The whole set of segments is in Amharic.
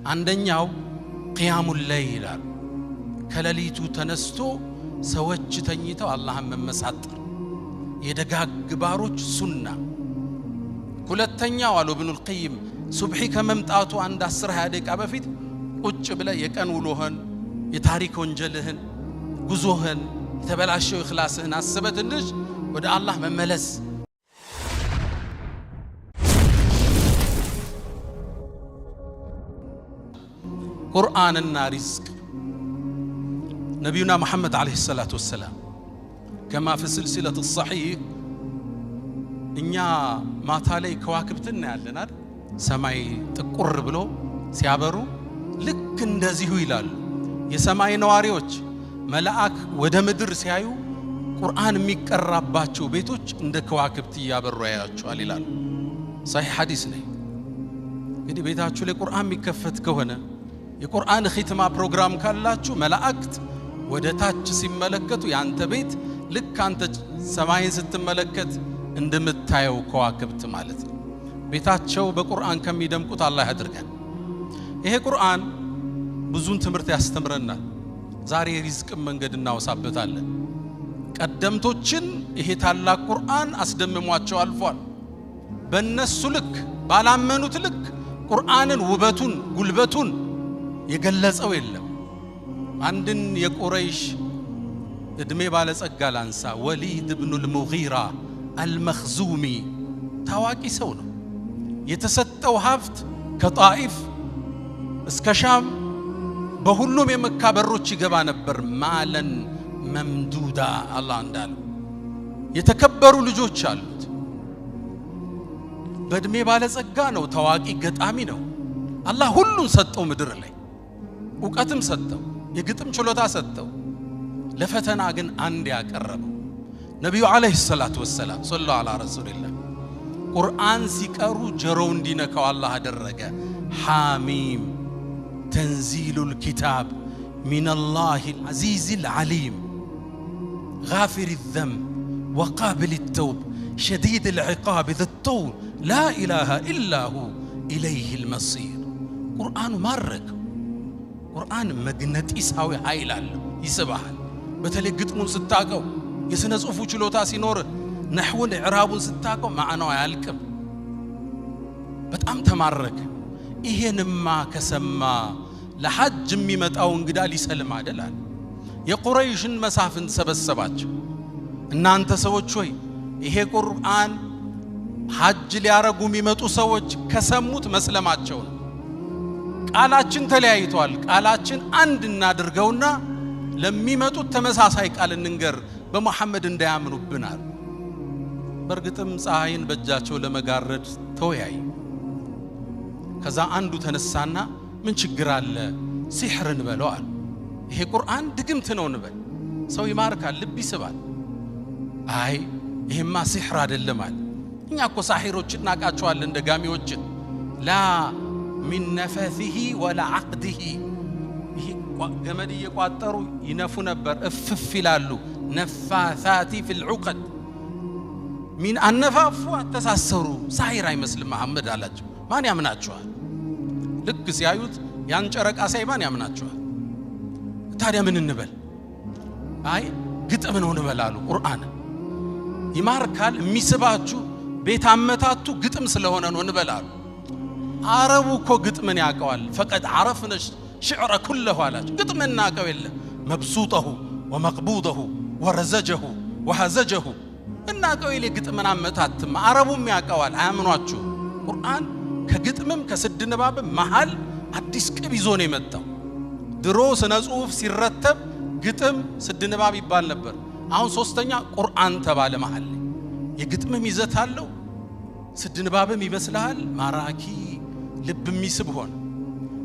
አንደኛው ቂያሙል ለይል ከሌሊቱ ተነስቶ ሰዎች ተኝተው አላህን መመሳጠር የደጋግ ባሮች ሱና። ሁለተኛው አሉ ኢብኑል ቀይም ሱብሒ ከመምጣቱ አንድ 10-20 ደቂቃ በፊት ቁጭ ብለ የቀን ውሎህን የታሪክ ወንጀልህን ጉዞህን የተበላሸው ኢኽላስህን አስበህ ትንሽ ወደ አላህ መመለስ። ቁርአንና ሪዝቅ ነቢዩና ሙሐመድ ዓለይሂ ሰላቱ ወሰላም ከማ ፊ ሲልሲለት ሰሒህ እኛ ማታ ላይ ከዋክብት እናያለን አይደል? ሰማይ ጥቁር ብሎ ሲያበሩ ልክ እንደዚሁ ይላሉ የሰማይ ነዋሪዎች መላእክ ወደ ምድር ሲያዩ ቁርአን የሚቀራባቸው ቤቶች እንደ ከዋክብት ያበሩ ያያቸዋል ይላሉ። ሰሒህ ሐዲስ ነው። እንግዲህ ቤታችሁ ላይ ቁርአን የሚከፈት ከሆነ የቁርአን ኺትማ ፕሮግራም ካላችሁ መላእክት ወደ ታች ሲመለከቱ ያንተ ቤት ልክ አንተ ሰማይን ስትመለከት እንደምታየው ከዋክብት ማለት ነው። ቤታቸው በቁርአን ከሚደምቁት አላህ ያድርገን። ይሄ ቁርአን ብዙን ትምህርት ያስተምረናል። ዛሬ ሪዝቅ መንገድ እናወሳበታለን። ቀደምቶችን ይሄ ታላቅ ቁርአን አስደምሟቸው አልፏል። በእነሱ ልክ ባላመኑት ልክ ቁርአንን ውበቱን ጉልበቱን የገለጸው የለም። አንድን የቁረይሽ እድሜ ባለጸጋ ላንሳ። ወሊድ ኢብኑል ሙጊራ አልመኽዙሚ ታዋቂ ሰው ነው። የተሰጠው ሀብት ከጣኢፍ እስከ ሻም በሁሉም የመካ በሮች ይገባ ነበር። ማለን መምዱዳ አላህ እንዳለው የተከበሩ ልጆች አሉት። በእድሜ ባለጸጋ ነው። ታዋቂ ገጣሚ ነው። አላህ ሁሉን ሰጠው። ምድር ላይ ዕውቀትም ሰጠው፣ የግጥም ችሎታ ሰጠው። ለፈተና ግን አንድ ያቀረበው ነቢዩ ዓለይሂ ሰላቱ ወሰላም ሰለላሁ ዐላ ረሱሊላህ ቁርአን ሲቀሩ ጀሮው እንዲነካው አላህ አደረገ። ሐሚም ተንዚሉል ኪታብ ሚነላሂል ዐዚዚል ዐሊም ጋፊሪ ዘንብ ወቃቢሊ ተውብ ሸዲዲል ዒቃብ ዘጠውል ላ ኢላሃ ኢላሁ ኢለይሂል መሲር። ቁርአኑ ማረከው። ቁርአን መግነጢሳዊ ኃይል አለው፣ ይስብሃል። በተለይ ግጥሙን ስታቀው የሥነ ጽሑፉ ችሎታ ሲኖር ነሕውን ኢዕራቡን ስታቀው ማዕናው አያልቅም። በጣም ተማረከ። ይሄንማ ከሰማ ለሐጅ የሚመጣው እንግዳ ሊሰልም አይደላል። የቁረይሽን መሳፍንት ሰበሰባቸው። እናንተ ሰዎች ሆይ ይሄ ቁርአን ሐጅ ሊያረጉ የሚመጡ ሰዎች ከሰሙት መስለማቸው ነው። ቃላችን ተለያይቷል። ቃላችን አንድ እናድርገውና ለሚመጡት ተመሳሳይ ቃል እንንገር፣ በመሐመድ እንዳያምኑብናል። በርግጥም ፀሐይን በእጃቸው ለመጋረድ ተወያይ። ከዛ አንዱ ተነሳና ምን ችግር አለ ሲሕር እንበለው አሉ። ይሄ ቁርአን ድግምት ነው እንበል፣ ሰው ይማርካል፣ ልብ ይስባል። አይ ይሄማ ሲሕር አይደለም አለ። እኛ እኮ ሳሒሮችን እናቃቸዋለን፣ ደጋሚዎችን። ላ ሚን ነፈሲሂ ወላ ዐቅዲሂ። ይሄ ገመድ እየቋጠሩ ይነፉ ነበር፣ እፍፍ ይላሉ። ነፋሳቲ ፊል ዑቀድ ሚን አነፋፉ አተሳሰሩ። ሳሒር አይመስልም መሐመድ አላቸው። ማን ያምናቸዋል? ልክ ሲያዩት ያን ጨረቃ ሳይ ማን ያምናቸዋል? ታዲያ ምን እንበል? አይ ግጥም ነው እንበል አሉ። ቁርአን ይማርካል፣ የሚስባችሁ ቤት አመታቱ ግጥም ስለሆነ ነው እንበል አሉ። አረቡ እኮ ግጥምን ያውቀዋል። ፈቀድ ዐረፍነ ሽዕረ ኩለሁ አላቸው። ግጥም እናውቀው የለ መብሱጠሁ ወመቅቡደሁ ወረዘጀሁ ወሐዘጀሁ እናውቀው የለ ግጥምን አመታትም አረቡም ያውቀዋል። አያምኗችሁ። ቁርአን ከግጥምም ከስድ ንባብም መሃል አዲስ ቅብ ይዞ ነው የመጣው። ድሮ ስነ ጽሑፍ ሲረተብ ግጥም ስድ ንባብ ይባል ነበር። አሁን ሶስተኛ ቁርአን ተባለ። መሃል የግጥምም ይዘት አለው፣ ስድ ንባብም ይመስልሃል፣ ማራኪ ልብ የሚስብ ሆነ።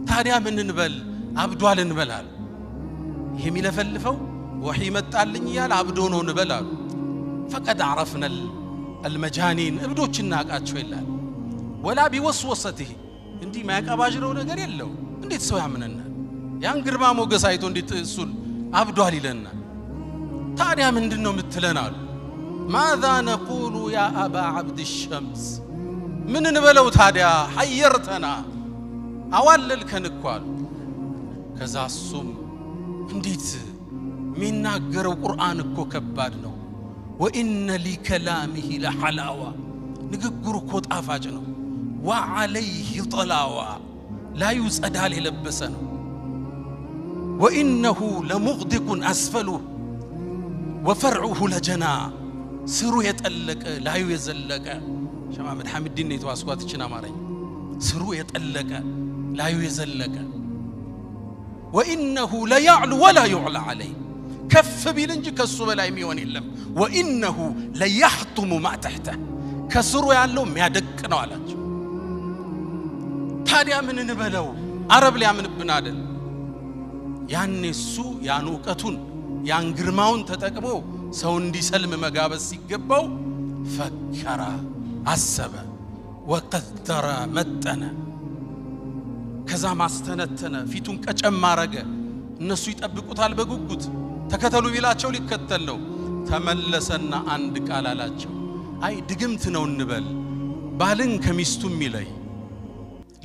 ታዲያ ምን እንበል? አብዷል እንበላል። ይሄ የሚለፈልፈው ወሒ መጣልኝ እያለ አብዶ ነው እንበላሉ። ፈቀድ ዐረፍነ አልመጃኒን እብዶች እናቃቸው ይላል። ወላ ቢወስወሰትህ እንዲህ ማያቀባጅረው ነገር የለው። እንዴት ሰው ያምነናል? ያን ግርማ ሞገስ አይቶ እንዴት እሱን አብዷል ይለናል? ታዲያ ምንድነው የምትለን አሉ። ማዛ ነቁሉ ያ አባ ዓብድ ሸምስ ምን እንበለው ታዲያ? ሐየርተና አዋለልከን እኮ አሉ። ከዛ እሱም እንዴት ሚናገረው ቁርአን እኮ ከባድ ነው። ወኢነ ሊከላሚሂ ለሐላዋ ንግግሩ እኮ ጣፋጭ ነው። ወዐለይሂ ጠላዋ ላዩ ጸዳል የለበሰ ነው። ወኢነሁ ለሙግዲቁን አስፈሉሁ ወፈርዑሁ ለጀና ስሩ የጠለቀ ላዩ የዘለቀ ሸማመድ ሐሚድን ነው የተዋስኳት እችን አማርኛ ስሩ የጠለቀ ላዩ የዘለቀ ወኢነሁ ለያዕሉ ወላ ዩዕላ ዐለይህ ከፍ ቢል እንጂ ከሱ በላይ የሚሆን የለም። ወኢነሁ ለያሕቱሙ ማ ተሕተህ ከስሩ ያለው የሚያደቅ ነው አላቸው። ታዲያ ምን እንበለው? አረብ ሊያምንብን አይደል? ያኔ እሱ ያን ዕውቀቱን ያን ግርማውን ተጠቅሞ ሰው እንዲሰልም መጋበዝ ሲገባው ፈከረ፣ አሰበ፣ ወቀደረ መጠነ፣ ከዛ ማስተነተነ፣ ፊቱን ቀጨም አረገ። እነሱ ይጠብቁታል በጉጉት ተከተሉ ቢላቸው ሊከተል ነው። ተመለሰና አንድ ቃል አላቸው። አይ ድግምት ነው እንበል፣ ባልን ከሚስቱ የሚለይ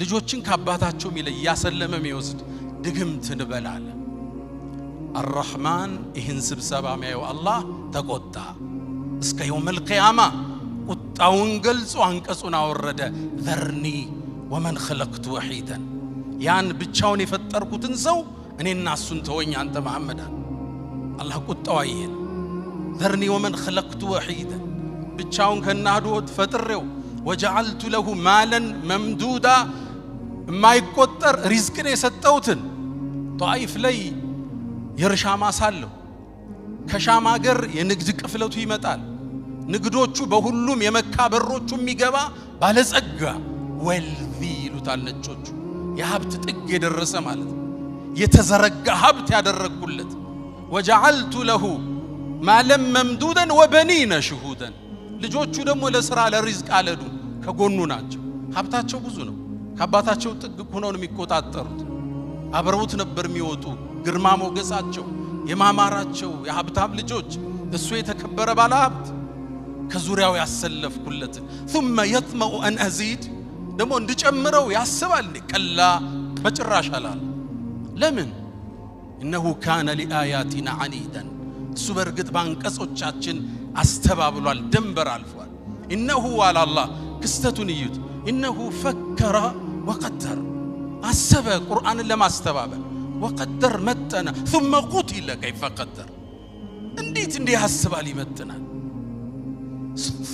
ልጆችን ከአባታቸው የሚለይ ያሰለመ የሚወስድ ድግምት እንበል አለ። አርረሕማን ይህን ስብሰባ የሚያየው አላህ ተቆጣ። እስከ የውመል ቂያማ ቁጣውን ገልጾ አንቀጹን አወረደ። ዘርኒ ወመን ኸለቅቱ ወሒደን ያን ብቻውን የፈጠርኩትን ሰው እኔና እሱን ተወኝ አንተ መሐመድ አለ። አላህ ቁጣው አየን። ዘርኒ ወመን ኸለቅቱ ወሒደን ብቻውን ከናህዶት ፈጥሬው ወጀዐልቱ ለሁ ማለን መምዱዳ የማይቆጠር ሪዝቅን የሰጠውትን ጧኢፍ ላይ የእርሻ ማሳ አለው። ከሻም ሀገር የንግድ ቅፍለቱ ይመጣል። ንግዶቹ በሁሉም የመካ በሮቹ የሚገባ ባለጸጋ ወልዚ ይሉታል ነጮቹ። የሀብት ጥግ የደረሰ ማለት የተዘረጋ ሀብት ያደረግኩለት። ወጀዐልቱ ለሁ ማለን መምዱደን ወበኒነ ሽሁደን ልጆቹ ደግሞ ለሥራ ለሪዝቅ አለዱ ከጎኑ ናቸው። ሀብታቸው ብዙ ነው። ከአባታቸው ጥግ ሆነው ነው የሚቆጣጠሩት። አብረውት ነበር የሚወጡ። ግርማ ሞገሳቸው የማማራቸው የሀብታም ልጆች እሱ የተከበረ ባለ ሀብት ከዙሪያው ያሰለፍኩለት። ثم يطمع أن أزيد ደግሞ እንድጨምረው ያስባል። ከላ በጭራሽ አላለ። ለምን? إنه كان لآياتنا عنيدا እሱ በርግጥ ባንቀጾቻችን አስተባብሏል፣ ደንበር አልፏል። إنه على الله ክስተቱን እዩት። إنه فكر وقدر አሰበ ቁርአንን ለማስተባበል وقدر متنا ثم قتل كيف قدر እንዴት ያስባል ይመጥናል።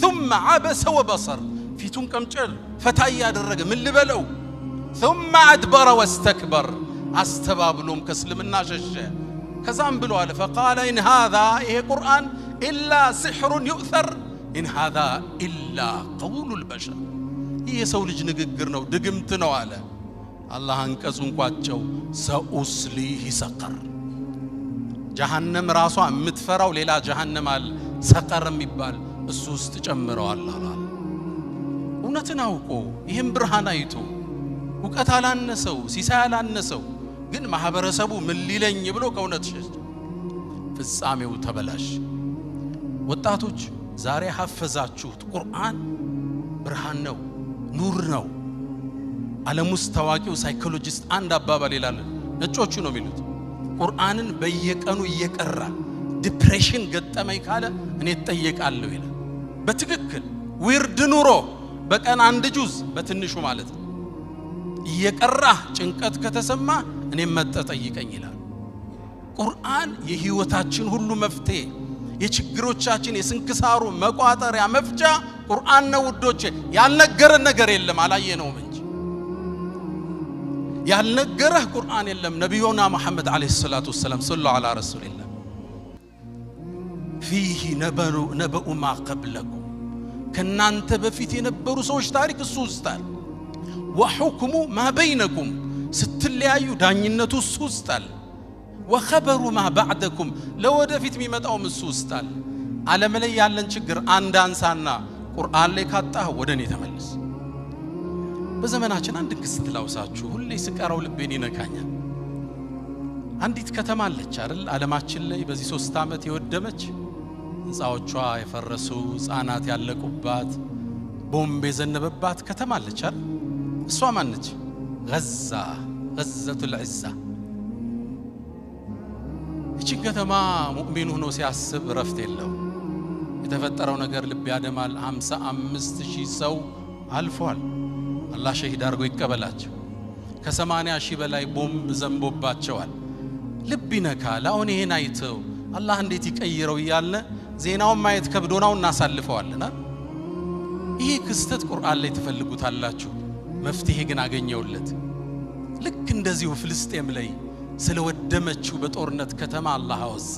ثم عبس وبصر ፊቱን ቀምጨል ፈታ ያደረገ ምን ልበለው። ثم أدبر واستكبر አስተባብሎም ከእስልምና ሸሸ። ከዛም ብሎ አለ فقال إن هذا ይሄ ቁርአን إلا سحر يؤثر إن هذا إلا قول البشر ይሄ ሰው ልጅ ንግግር ነው ድግምት ነው አለ። አላህ አንቀጹን ቋጨው። ሰኡስሊህ ሰቀር ጀሃነም ራሷ የምትፈራው ሌላ ጀሃነም አለ ሰቀር የሚባል እሱ ውስጥ ጨምረዋል አለ። እውነትን አውቆ ይህም ብርሃን አይቶ ዕውቀት አላነሰው ሲሳይ አላነሰው፣ ግን ማህበረሰቡ ምን ሊለኝ ብሎ ከእውነት ሸሽ። ፍጻሜው ተበላሽ። ወጣቶች ዛሬ ሐፈዛችሁት ቁርአን ብርሃን ነው፣ ኑር ነው። ዓለም ውስጥ ታዋቂው ሳይኮሎጂስት አንድ አባባል ይላል። ነጮቹ ነው የሚሉት ቁርአንን በየቀኑ እየቀራ ዲፕሬሽን ገጠመኝ ካለ እኔ እጠየቃለሁ ይላል። በትክክል ዊርድ ኑሮ በቀን አንድ ጁዝ በትንሹ ማለት ነው እየቀራ ጭንቀት ከተሰማ እኔ መጠጠይቀኝ ይላል። ቁርአን የህይወታችን ሁሉ መፍትሄ፣ የችግሮቻችን የስንክሳሩ መቋጠሪያ መፍቻ ቁርአን ነው ውዶቼ። ያልነገረን ነገር የለም አላየነውም እንጂ ያልነገረህ ቁርአን የለም። ነብዩና መሐመድ አለይሂ ሰላቱ ወሰለም ሰለላሁ ዐላ ረሱሊላህ فيه نبأ ما قبلكم ከናንተ በፊት የነበሩ ሰዎች ታሪክ እሱ ውስጣል። وحكم ما بينكم ስትለያዩ ዳኝነቱ እሱ ውስጣል። وخبر ما بعدكم ለወደፊት የሚመጣው እሱ ውስጣል። ዓለም ላይ ያለን ችግር አንድ አንሳና ቁርአን ላይ ካጣህ ወደኔ ተመለስ። በዘመናችን አንድ ክስት ላውሳችሁ ሁሌ ስቀራው ልቤን ይነካኛል። አንዲት ከተማ አለች አይደል ዓለማችን ላይ በዚህ 3 ዓመት የወደመች ህንጻዎቿ የፈረሱ ህፃናት ያለቁባት ቦምብ የዘነበባት ከተማ አለች አይደል። እሷ ማን ነች? ገዘቱል ዒዛ እቺን ከተማ ሙእሚን ሆኖ ሲያስብ ረፍት የለው የተፈጠረው ነገር ልብ ያደማል 55,000 ሰው አልፏል አላህ ሸሂድ አድርጎ ይቀበላቸው ከ80,000 በላይ ቦምብ ዘንቦባቸዋል ልብ ይነካል አሁን ይሄን አይተው አላህ እንዴት ይቀይረው ይያልነ ዜናውን ማየት ከብዶናው እናሳልፈዋልና ይሄ ክስተት ቁርአን ላይ ተፈልጉታላችሁ መፍትሄ ግን አገኘውለት ልክ እንደዚሁ ፍልስጤም ላይ ስለወደመችው በጦርነት ከተማ አላህ አወሳ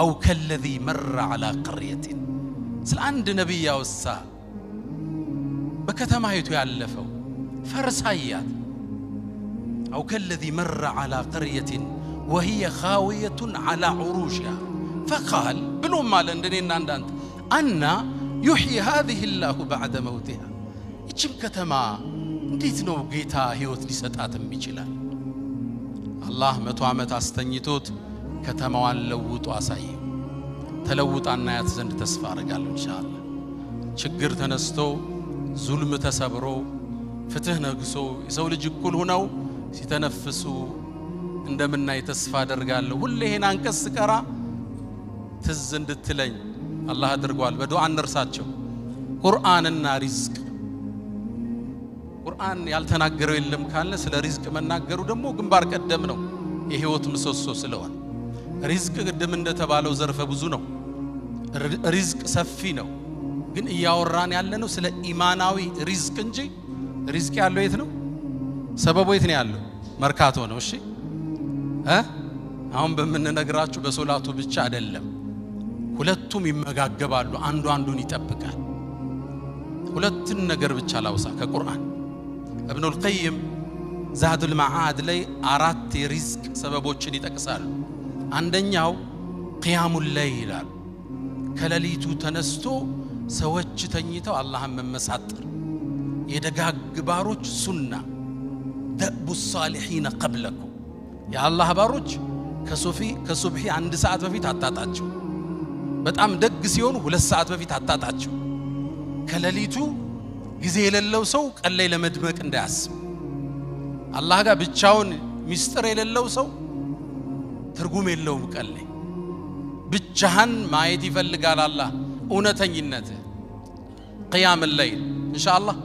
አው ከለዚ መረ على قريه ስለ አንድ ነብይ አወሳ በከተማይቱ ያለፈው ፈርሳያት አው ከለዚ መረ على قريه وهي خاويه على عروشها فقال بلوم مال እንደኔና እንዳንተ አና يحيي هذه الله بعد موتها እቺም ከተማ እንዴት ነው ጌታ ህይወት ሊሰጣትም ይችላል አላህ 100 ዓመት አስተኝቶት ከተማዋን ለውጦ አሳየ ተለውጣና ያት ዘንድ ተስፋ አረጋለሁ ኢንሻአላህ ችግር ተነስቶ ዙልም ተሰብሮ ፍትህ ነግሶ የሰው ልጅ እኩል ሆነው ሲተነፍሱ እንደምናይ ተስፋ አደርጋለሁ ሁሌ ይሄን አንቀስ ቀራ ትዝ እንድትለኝ አላህ አድርጓል በዱዓ እንርሳቸው ቁርአንና ሪዝቅ ቁርአን ያልተናገረው የለም ካለ ስለ ሪዝቅ መናገሩ ደግሞ ግንባር ቀደም ነው የህይወት ምሰሶ ስለሆነ ሪዝቅ ቅድም እንደተባለው ዘርፈ ብዙ ነው ሪዝቅ ሰፊ ነው ግን እያወራን ያለነው ስለ ኢማናዊ ሪዝቅ እንጂ ሪዝቅ ያለው የት ነው ሰበቡ የት ነው ያለው መርካቶ ነው እሺ አሁን በመነግራችሁ በሶላቱ ብቻ አይደለም ሁለቱም ይመጋገባሉ አንዱ አንዱን ይጠብቃል ሁለቱን ነገር ብቻ ላውሳ ከቁርአን ابن القيم زاد المعاد ላይ አራት የሪዝቅ ሰበቦችን ይጠቅሳሉ አንደኛው قيام الليل ከሌሊቱ ተነስቶ ሰዎች ተኝተው አላህን መመሳጠር የደጋግ ባሮች ሱና ደቡ الصالحين قبلكم ያ አላህ ባሮች ከሱብሂ 1 ሰዓት በፊት አጣጣቸው በጣም ደግ ሲሆኑ 2 ሰዓት በፊት አጣጣቸው ከሌሊቱ ጊዜ የሌለው ሰው ቀለይ ለመድመቅ እንዳያስብ አላህ ጋር ብቻውን ሚስጥር የሌለው ሰው ትርጉም የለውም ቀለይ ብቻህን ማየት ይፈልጋል አላህ እውነተኝነት قيام الليل ኢንሻአላህ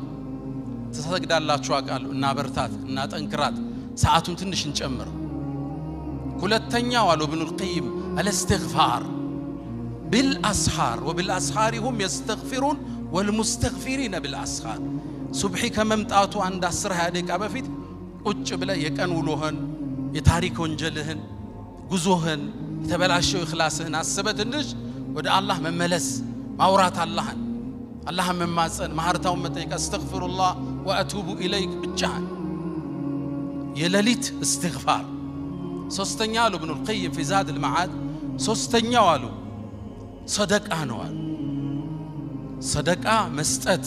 ተሰግዳላችሁ አቃሉ እና በርታት እና ጠንክራት ሰዓቱን ትንሽ እንጨምር ሁለተኛው አሉ ابن القيم الاستغفار بالاسحار وبالاسحار هم يستغفرون والمستغفرين بالاسحار صبحي ከመምጣቱ አንድ 10-20 ደቂቃ በፊት ቁጭ ብለ የቀን ውሎህን የታሪክ ወንጀልህን ጉዞህን የተበላሸው ኢኽላስህን አስበትንሽ ወደ አላህ መመለስ ማውራት አላህን መማጸን ማህርታውን መጠየቅ አስተግፍሩላህ ወአቱቡ ኢለይክ ብቻ የሌሊት استغفار ሶስተኛው አሉ ابن القيم في زاد المعاد ሶስተኛው አሉ ሰደቃ ነው صدقة مسطت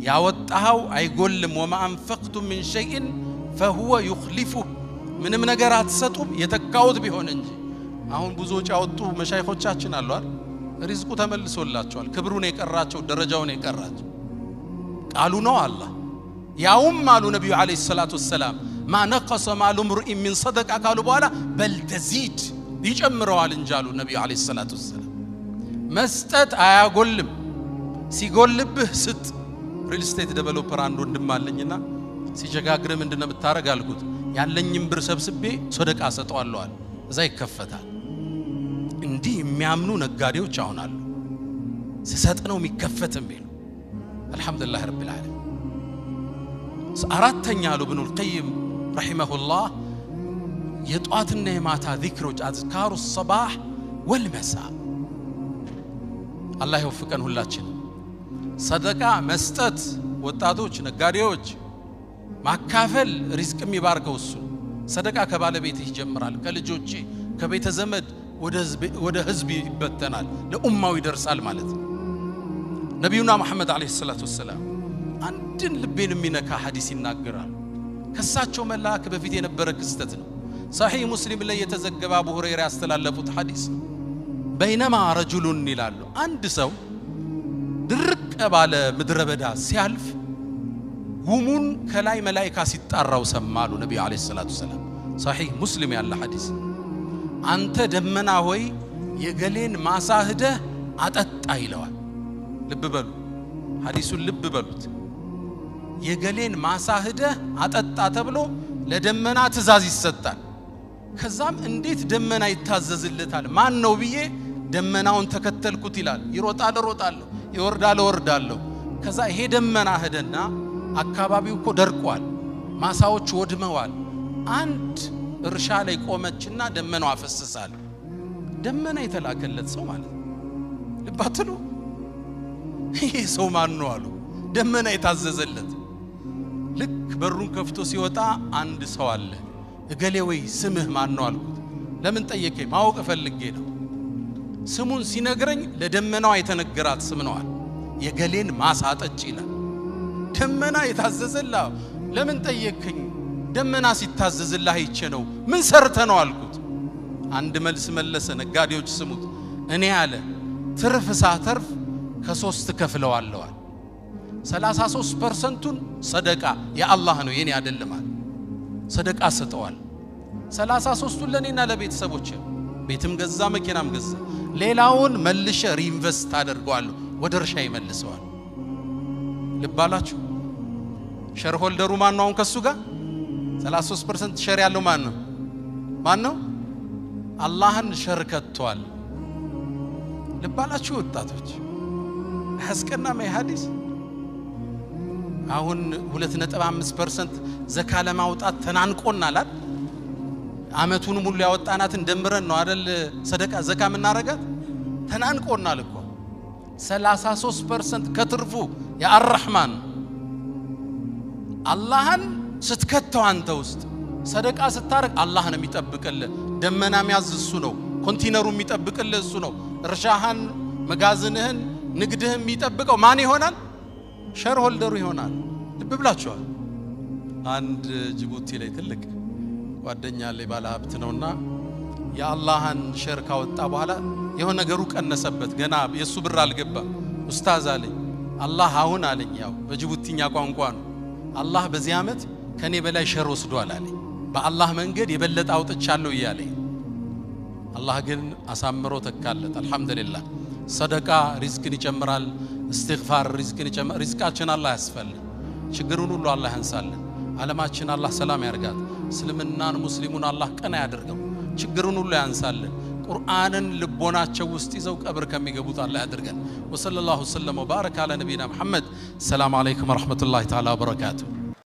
ያወጣው አይጎልም وما انفقتم من شيء فهو يخلفه ምንም ነገር አትሰጡም የተካውት ቢሆን እንጂ አሁን ብዙዎች ያወጡ መሻይኾቻችን አሉ አይደል ሪዝቁ ተመልሶላቸዋል ክብሩን የቀራቸው ደረጃውን የቀራቸው ቃሉ ነው አላህ ያውም አሉ ነብዩ አለይሂ ሰላቱ ወሰለም ما نقص مال امرئ من صدقه قالوا በኋላ بل تزيد ይጨምረዋል እንጂ አሉ ነብዩ አለይሂ ሰላቱ ወሰለም መስጠት አያጎልም ሲጎልብህ ስጥ ሪል ስቴት ዴቨሎፐር አንዱ እንደማለኝና ሲጀጋግረ ምንድነው የምታረግ አልኩት ያለኝም ብር ሰብስቤ ሰደቃ ሰጠዋለሁ አለ እዛ ይከፈታል እንዲህ የሚያምኑ ነጋዴዎች አሁን አሉ ሲሰጥ ነው የሚከፈትም ቢሉ አልহামዱሊላህ ረብል ዓለሚን አራተኛ አሉ ابن القيم رحمه الله የጧትና የማታ ዚክሮች አዝካሩ الصباح والمساء الله يوفقن ሁላችን ሰደቃ መስጠት ወጣቶች ነጋዴዎች ማካፈል ሪዝቅ የሚባርከው እሱ ሰደቃ ከባለቤትህ ይጀምራል ከልጆች ከቤተ ዘመድ ወደ ህዝብ ይበተናል ለኡማው ይደርሳል ማለት ነብዩና መሐመድ አለይሂ ሰላቱ ወሰለም አንድን ልቤን የሚነካ ሐዲስ ይናገራል ከሳቸው መላክ በፊት የነበረ ክስተት ነው صحيح مسلم ላይ የተዘገበ አቡ ሁረይራ ያስተላለፉት ሐዲስ بينما رجل ይላሉ አንድ ሰው ድርቅ ባለ ምድረ በዳ ሲያልፍ ጉሙን ከላይ መላእክት ሲጣራው ሰማሉ ነብዩ አለይሂ ሰላቱ ሰላም صحيح ሙስሊም ያለ ሐዲስ አንተ ደመና ሆይ የገሌን ማሳህደ አጠጣ ይለዋል ልብ በሉ ሐዲሱን ልብ በሉት የገሌን ማሳህደ አጠጣ ተብሎ ለደመና ትእዛዝ ይሰጣል ከዛም እንዴት ደመና ይታዘዝለታል ማን ነው ብዬ ደመናውን ተከተልኩት ይላል ይሮጣል ሮጣለሁ ይወርዳል ወርዳለሁ ከዛ ይሄ ደመና ሄደና አካባቢው እኮ ደርቋል ማሳዎች ወድመዋል አንድ እርሻ ላይ ቆመችና ደመናው አፈሰሳል ደመና የተላከለት ሰው ማለት ልባትሉ ይሄ ሰው ማን ነው አሉ ደመና የታዘዘለት ልክ በሩን ከፍቶ ሲወጣ አንድ ሰው አለ እገሌ ወይ ስምህ ማን ነው አልኩት ለምን ጠየቀኝ ማወቅ ፈልጌ ነው ስሙን ሲነግረኝ ለደመናው የተነገራት ስም ነው አለ የገሌን ማሳጠጭ ይላል ደመና የታዘዘላ ለምን ጠየቀኝ ደመና ሲታዘዝልህ አይቼ ነው ምን ሰርተ ነው አልኩት አንድ መልስ መለሰ ነጋዴዎች ስሙት እኔ አለ ትርፍ ሳተርፍ ከ3 ከፍለዋለሁ 33%ን ሰደቃ የአላህ ነው የኔ አይደለም አለ ሰደቃ ሰጠዋል 33ን ለኔና ለቤተሰቦቼ ቤትም ገዛ መኪናም ገዛ ሌላውን መልሼ ሪኢንቨስት አደርጋለሁ ወደ እርሻ ይመልሰዋል ልባላችሁ ሼር ሆልደሩ ማን ነው ከሱ ጋር 33% ሼር ያለው ማን ነው አላህን ሸርከቷል ልባላችሁ ወጣቶች አስቀና ሐዲስ አሁን 2.5% ዘካ ለማውጣት ተናንቆናል አመቱን ሙሉ ያወጣናትን ደምረን ነው አይደል ሰደቃ ዘካ ምናረጋት ተናንቆናል እኮ 33% ከትርፉ ያ አርህማን አላህን ስትከተው አንተ ውስጥ ሰደቃ ስታረግ አላህ ነው የሚጠብቅልህ ደመና የሚያዝሱ ነው ኮንቲነሩ የሚጠብቅልህ እሱ ነው እርሻህን መጋዝንህን ንግድህን የሚጠብቀው ማን ይሆናል ሼር ሆልደሩ ይሆናል ልብ ብላችኋል አንድ ጅቡቲ ላይ ትልቅ ጓደኛ ላይ ባለ ሀብት ነውና ያአላህን ሼር ካወጣ በኋላ የሆነ ነገሩ ቀነሰበት ገና የሱ ብር አልገባም ኡስታዝ አለኝ አላህ አሁን አለኝ ያው በጅቡቲኛ ቋንቋ ነው አላህ በዚህ አመት ከኔ በላይ ሼር ወስዷል አለኝ በአላህ መንገድ የበለጠ አውጥቻለሁ ይያለኝ አላህ ግን አሳምሮ ተካለት አልহামዱሊላህ ሰደቃ ሪዝቅን ይጨምራል استغفار ሪዝቅን ይጨምራል ሪዝቃችን አላህ ያስፈል ችግሩን ሁሉ አላህ ያንሳልን ዓለማችን አላህ ሰላም ያርጋት እስልምናን ሙስሊሙን አላህ ቀና ያድርገው ችግሩን ሁሉ ያንሳልን ቁርአንን ልቦናቸው ውስጥ ይዘው ቀብር ከሚገቡት አላህ ያድርገን ወሰለላሁ ዐለይሂ ወሰለም ወባረከ አለ ነብይና መሐመድ ሰላም አለይኩም ወራህመቱላሂ ተዓላ ወበረካቱ